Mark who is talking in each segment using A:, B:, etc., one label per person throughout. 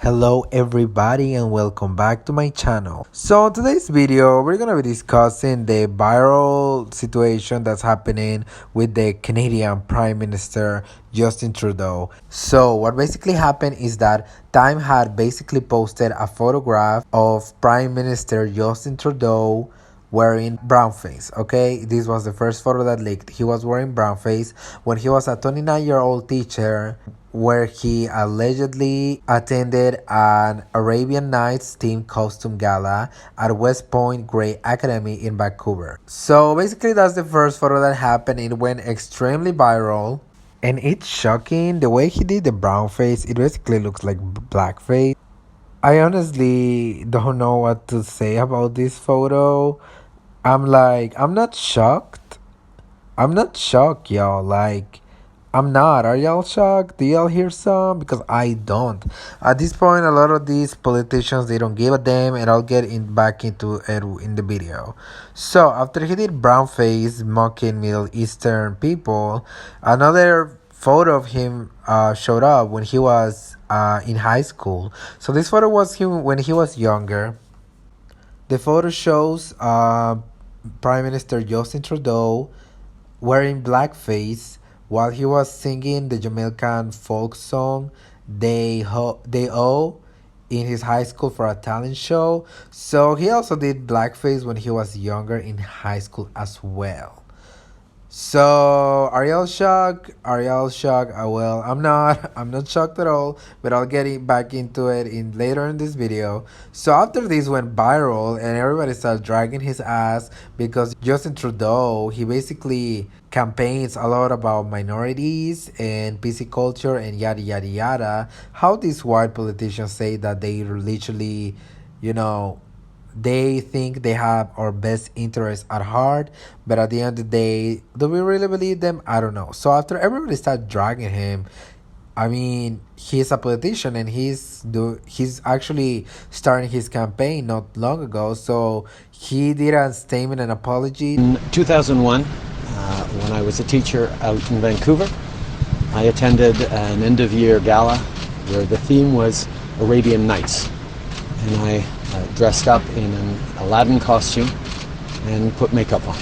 A: Hello everybody and welcome back to my channel. So in today's video we're gonna be discussing the viral situation that's happening with the Canadian Prime Minister Justin Trudeau. So what basically happened is that Time had basically posted a photograph of Prime Minister Justin Trudeau wearing brownface. Okay, this was the first photo that leaked. He was wearing brownface when he was a 29-year-old teacher where he allegedly attended an Arabian Nights themed costume gala at West Point Grey Academy in Vancouver. So basically that's the first photo that happened. It went extremely viral and it's shocking the way he did the brown face. It basically looks like blackface. I honestly don't know what to say about this photo. I'm not shocked. I'm not shocked, y'all. I'm not. Are y'all shocked? Do y'all hear some? Because I don't. At this point, a lot of these politicians, they don't give a damn, and I'll get back into it in the video. So, after he did brownface mocking Middle Eastern people, another photo of him showed up when he was in high school. So, this photo was him when he was younger. The photo shows Prime Minister Justin Trudeau wearing blackface while he was singing the Jamaican folk song They O in his high school for a talent show. So he also did blackface when he was younger in high school as well. So, are y'all shocked? Are y'all shocked? Well, I'm not. I'm not shocked at all, but I'll get back into it later in this video. So, after this went viral and everybody started dragging his ass because Justin Trudeau, he basically campaigns a lot about minorities and PC culture and yada yada yada. How these white politicians say that they literally, they think they have our best interests at heart, but at the end of the day, do we really believe them? I don't know. So after everybody started dragging him, I mean, he's a politician and he's actually starting his campaign not long ago. So he did a statement, an apology.
B: In 2001, when I was a teacher out in Vancouver, I attended an end-of-year gala where the theme was Arabian Nights, and I dressed up in an Aladdin costume and put makeup on.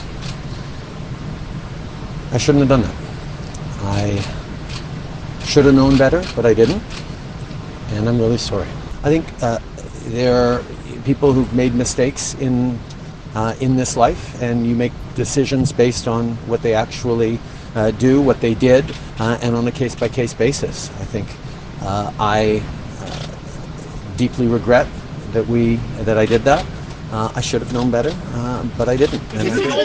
B: I shouldn't have done that. I should have known better, but I didn't, and I'm really sorry. I think there are people who've made mistakes in this life, and you make decisions based on what they actually do, what they did, and on a case-by-case basis. I think I deeply regret that I did that. I should have known better, but I didn't. And
C: now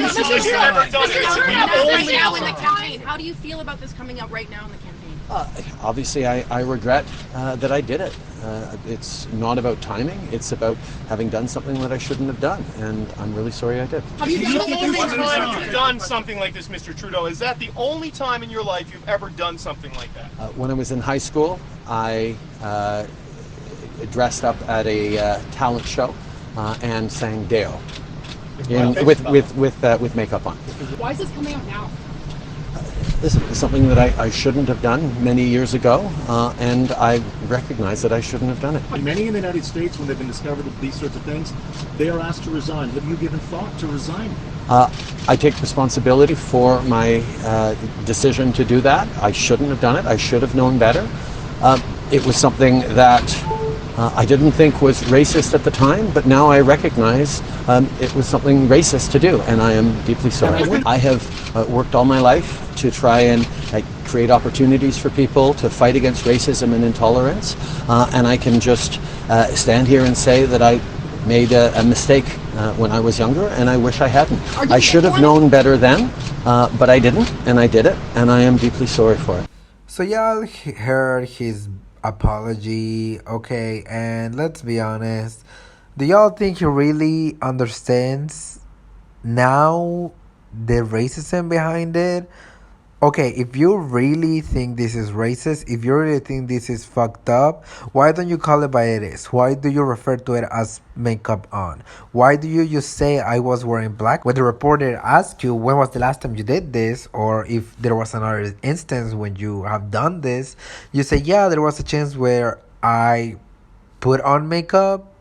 C: in the campaign, how do you feel about this coming out right now in the campaign?
B: Obviously, I regret that I did it. It's not about timing. It's about having done something that I shouldn't have done, and I'm really sorry I did.
D: Have you the only time you've done something like this, Mr. Trudeau? Is that the only time in your life you've ever done something like that?
B: When I was in high school, I dressed up at a talent show and sang Deo with makeup on.
C: Why is this coming out now?
B: This is something that I shouldn't have done many years ago, and I recognize that I shouldn't have done it.
E: Many in the United States, when they've been discovered with these sorts of things, they are asked to resign. Have you given thought to resigning?
B: I take responsibility for my decision to do that. I shouldn't have done it. I should have known better. It was something that I didn't think was racist at the time, but now I recognize it was something racist to do, and I am deeply sorry. I have worked all my life to try and create opportunities for people to fight against racism and intolerance, and I can just stand here and say that I made a mistake when I was younger, and I wish I hadn't. I should have known better then, but I didn't, and I did it, and I am deeply sorry for it.
A: So y'all heard his apology, okay, and let's be honest, do y'all think he really understands now the racism behind it? Okay, if you really think this is racist, if you really think this is fucked up, why don't you call it by it is? Why do you refer to it as makeup on? Why do you just say I was wearing black? When the reporter asks you when was the last time you did this, or if there was another instance when you have done this, you say, yeah, there was a chance where I put on makeup?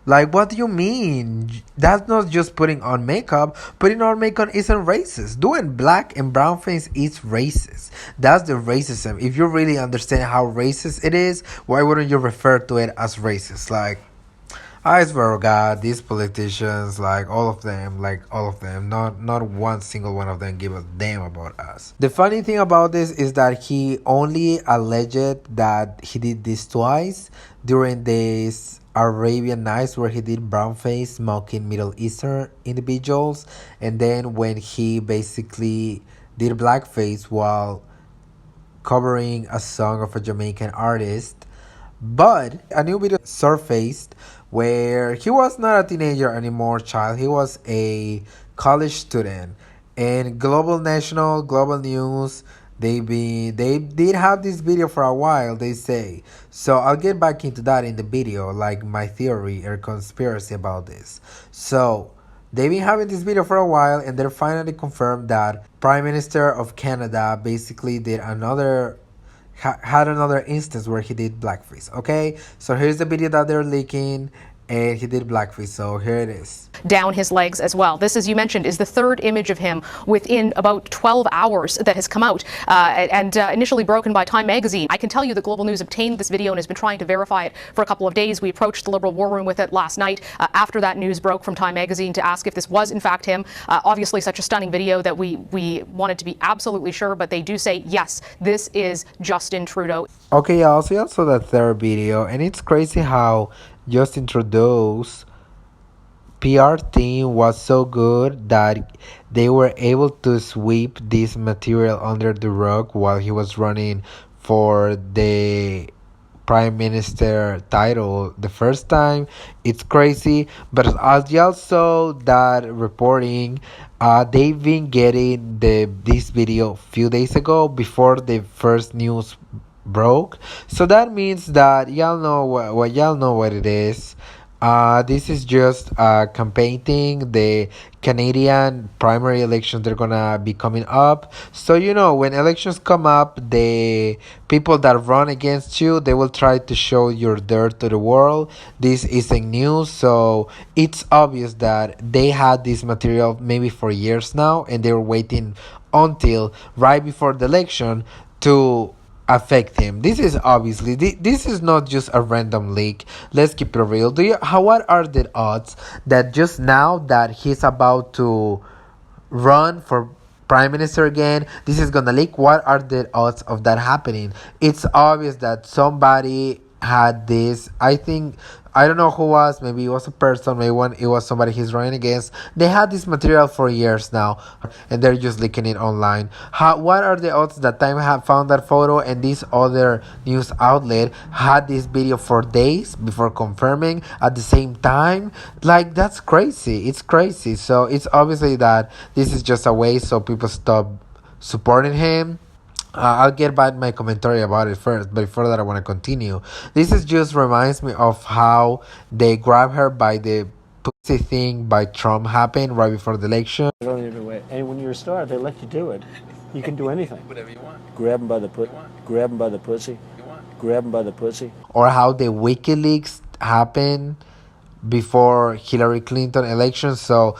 A: Like, what do you mean? That's not just putting on makeup. Putting on makeup isn't racist. Doing black and brown face is racist. That's the racism. If you really understand how racist it is, why wouldn't you refer to it as racist? Like, I swear to God, these politicians, like all of them, not one single one of them give a damn about us. The funny thing about this is that he only alleged that he did this twice during this Arabian Nights where he did brownface mocking Middle Eastern individuals, and then when he basically did blackface while covering a song of a Jamaican artist. But a new video surfaced where he was not a teenager anymore, child. He was a college student. And Global National, Global News, they did have this video for a while, they say. So I'll get back into that in the video, like my theory or conspiracy about this. So they've been having this video for a while, and they're finally confirmed that Prime Minister of Canada basically did had another instance where he did blackface. Okay, so here's the video that they're leaking, and he did blackface. So here it is.
F: Down his legs as well. This, as you mentioned, is the third image of him within about 12 hours that has come out, and initially broken by Time magazine. I can tell you that Global News obtained this video and has been trying to verify it for a couple of days. We approached the Liberal War Room with it last night after that news broke from Time magazine to ask if this was in fact him. Obviously such a stunning video that we wanted to be absolutely sure, but they do say, yes, this is Justin Trudeau.
A: Okay, y'all, so you saw the third video, and it's crazy how Justin Trudeau's PR team was so good that they were able to sweep this material under the rug while he was running for the prime minister title the first time. It's crazy, but as y'all saw that reporting, they've been getting this video a few days ago before the first news broke. So that means that y'all know what y'all know what it is. This is just campaign thing. The Canadian primary elections, they're gonna be coming up. So you know, when elections come up, the people that run against you, they will try to show your dirt to the world. This isn't new, so it's obvious that they had this material maybe for years now, and they were waiting until right before the election to affect him. This is obviously this is not just a random leak. Let's keep it real. What are the odds that just now that he's about to run for prime minister again, this is gonna leak? What are the odds of that happening? It's obvious that somebody had this. I don't know who was. Maybe it was a person. Maybe it was somebody he's running against. They had this material for years now, and they're just leaking it online. What are the odds that Time have found that photo and this other news outlet had this video for days before confirming at the same time? Like, that's crazy. It's crazy. So it's obviously that this is just a way so people stop supporting him. I'll get back my commentary about it first, but before that I want to continue. This is just reminds me of how they grabbed her by the pussy thing by Trump happened right before the election.
G: I don't even wait. And when you're a star, they let you do it. You can do anything. Whatever you want. Grab them by the grab them by the pussy. Grab them by the pussy.
A: Or how the WikiLeaks happened before Hillary Clinton election. So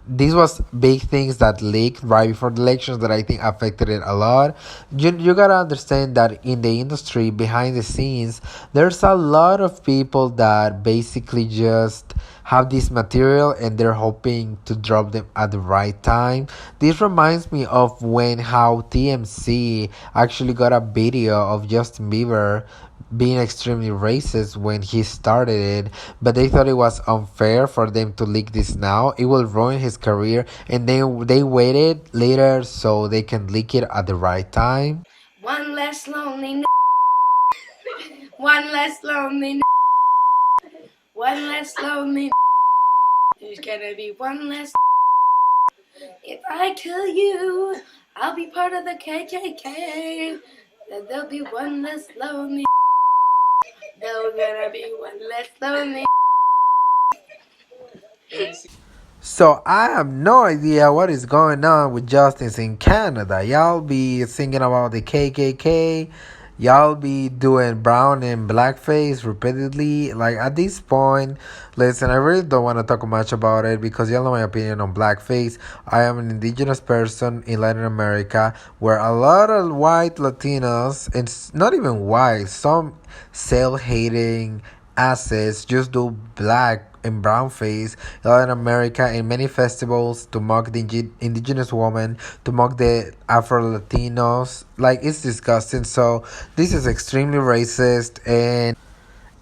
A: these was big things that leaked right before the elections that I think affected it a lot. You gotta understand that in the industry, behind the scenes, there's a lot of people that basically just have this material and they're hoping to drop them at the right time. This reminds me of how TMC actually got a video of Justin Bieber being extremely racist when he started it, but they thought it was unfair for them to leak this now. It will ruin his career, and they waited later so they can leak it at the right time.
H: One less lonely one less lonely one less lonely there's gonna be one less. If I kill you, I'll be part of the KKK. Then there'll be one less lonely. There's gonna be one less lonely.
A: So I have no idea what is going on with justice in Canada. Y'all be thinking about the KKK. y'all be doing brown and blackface repeatedly. Like at this point, listen, I really don't want to talk much about it because y'all know my opinion on blackface. I am an indigenous person in Latin America where a lot of white Latinos, and not even white, some self-hating asses just do black and brown face in Latin America in many festivals to mock the indigenous woman, to mock the Afro Latinos. Like, it's disgusting. So this is extremely racist, and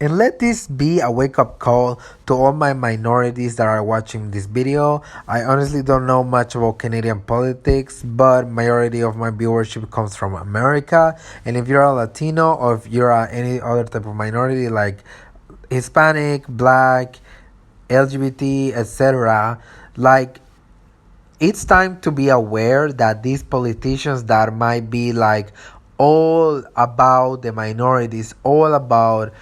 A: let this be a wake-up call to all my minorities that are watching this video. I honestly don't know much about Canadian politics, but majority of my viewership comes from America. And if you're a Latino or if you're any other type of minority like Hispanic, Black, LGBT, etc., like, it's time to be aware that these politicians that might be like all about the minorities, all about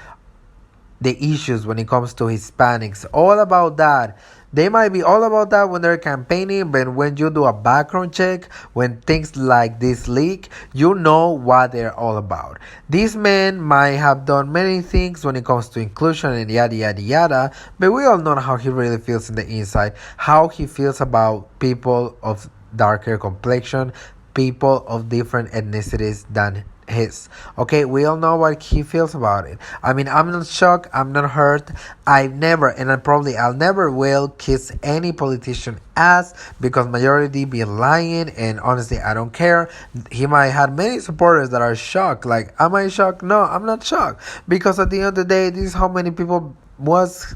A: the issues when it comes to Hispanics, all about that. They might be all about that when they're campaigning, but when you do a background check, when things like this leak, you know what they're all about. These men might have done many things when it comes to inclusion and yada yada yada, but we all know how he really feels in the inside, how he feels about people of darker complexion, people of different ethnicities than his. Okay, we all know what he feels about it. I mean, I'm not shocked, I'm not hurt. I've never, and I'll never will kiss any politician ass because majority be lying, and honestly I don't care. He might have many supporters that are shocked. Like, am I shocked? No, I'm not shocked, because at the end of the day, this is how many people was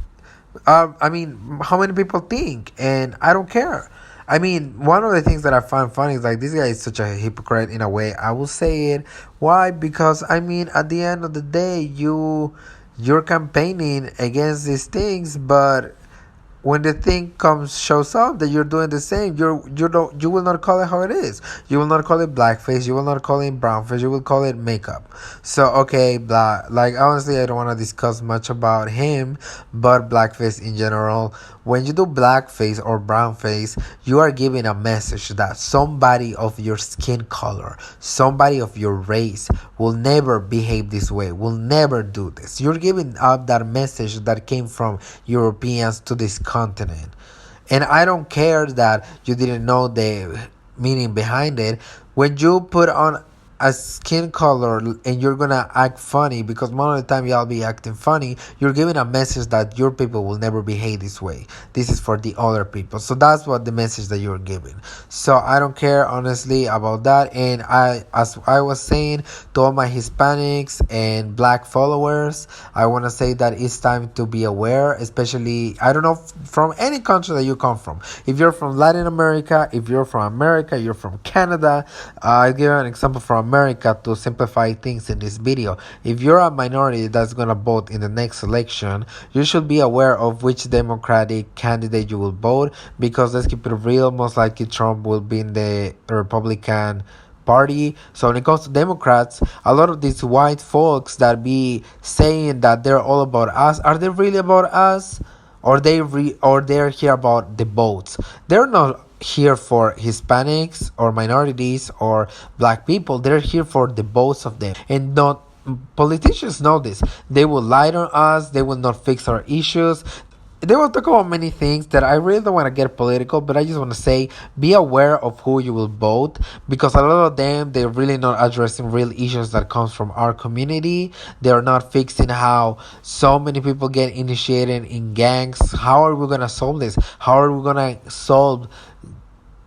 A: how many people think, and I don't care. I mean, one of the things that I find funny is like, this guy is such a hypocrite in a way. I will say it. Why? Because I mean, at the end of the day, you're campaigning against these things, but when the thing shows up that you're doing the same, you will not call it how it is. You will not call it blackface. You will not call it brownface. You will call it makeup. So okay, like, honestly, I don't want to discuss much about him, but blackface in general. When you do blackface or brownface, you are giving a message that somebody of your skin color, somebody of your race, will never behave this way, will never do this. You're giving up that message that came from Europeans to this continent. And I don't care that you didn't know the meaning behind it. When you put on a skin color and you're gonna act funny, because most of the time y'all be acting funny, you're giving a message that your people will never behave this way. This is for the other people. So that's what the message that you're giving. So I don't care, honestly, about that. And as I was saying to all my Hispanics and Black followers, I want to say that it's time to be aware, especially, I don't know, from any country that you come from. If you're from Latin America, if you're from America, you're from Canada. I'll give you an example from America to simplify things in this video. If you're a minority that's gonna vote in the next election, you should be aware of which Democratic candidate you will vote, because let's keep it real, most likely Trump will be in the Republican Party. So when it comes to Democrats, a lot of these white folks that be saying that they're all about us, are they really about us? Or they're here about the votes? They're not here for Hispanics or minorities or Black people. They're here for the votes of them. And not politicians know this. They will lie on us. They will not fix our issues. They will talk about many things that I really don't want to get political, but I just want to say, be aware of who you will vote, because a lot of them, they're really not addressing real issues that comes from our community. They're not fixing how so many people get initiated in gangs. How are we going to solve this? How are we going to solve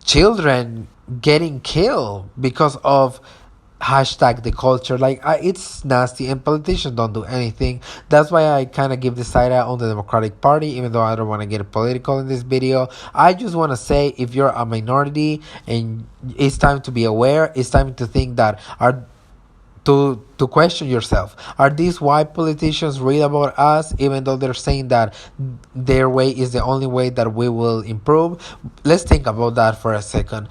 A: children getting killed because of hashtag the culture? Like, it's nasty, and politicians don't do anything. That's why I kind of give the side out on the Democratic Party, even though I don't want to get political in this video. I just want to say, if you're a minority, and it's time to be aware, it's time to think that to question yourself. Are these white politicians real about us, even though they're saying that their way is the only way that we will improve? Let's think about that for a second.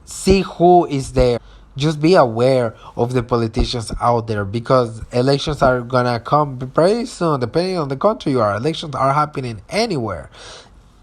A: See who is there. Just be aware of the politicians out there, because elections are gonna come pretty soon, depending on the country you are. Elections are happening anywhere.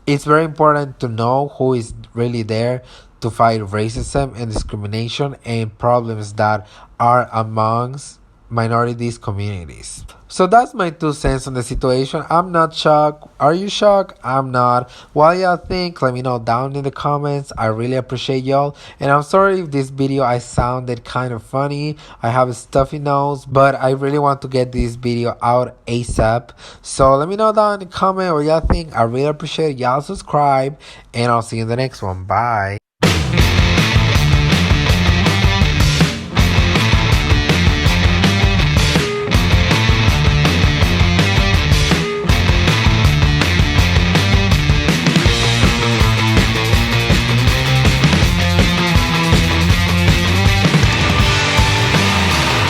A: It's very important to know who is really there to fight racism and discrimination and problems that are amongst minorities communities. So that's my 2 cents on the situation. I'm not shocked. Are you shocked? I'm not. What y'all think? Let me know down in the comments. I really appreciate y'all. And I'm sorry if this video I sounded kind of funny. I have a stuffy nose, but I really want to get this video out ASAP. So let me know down in the comment what y'all think. I really appreciate y'all. Subscribe, and I'll see you in the next one. Bye.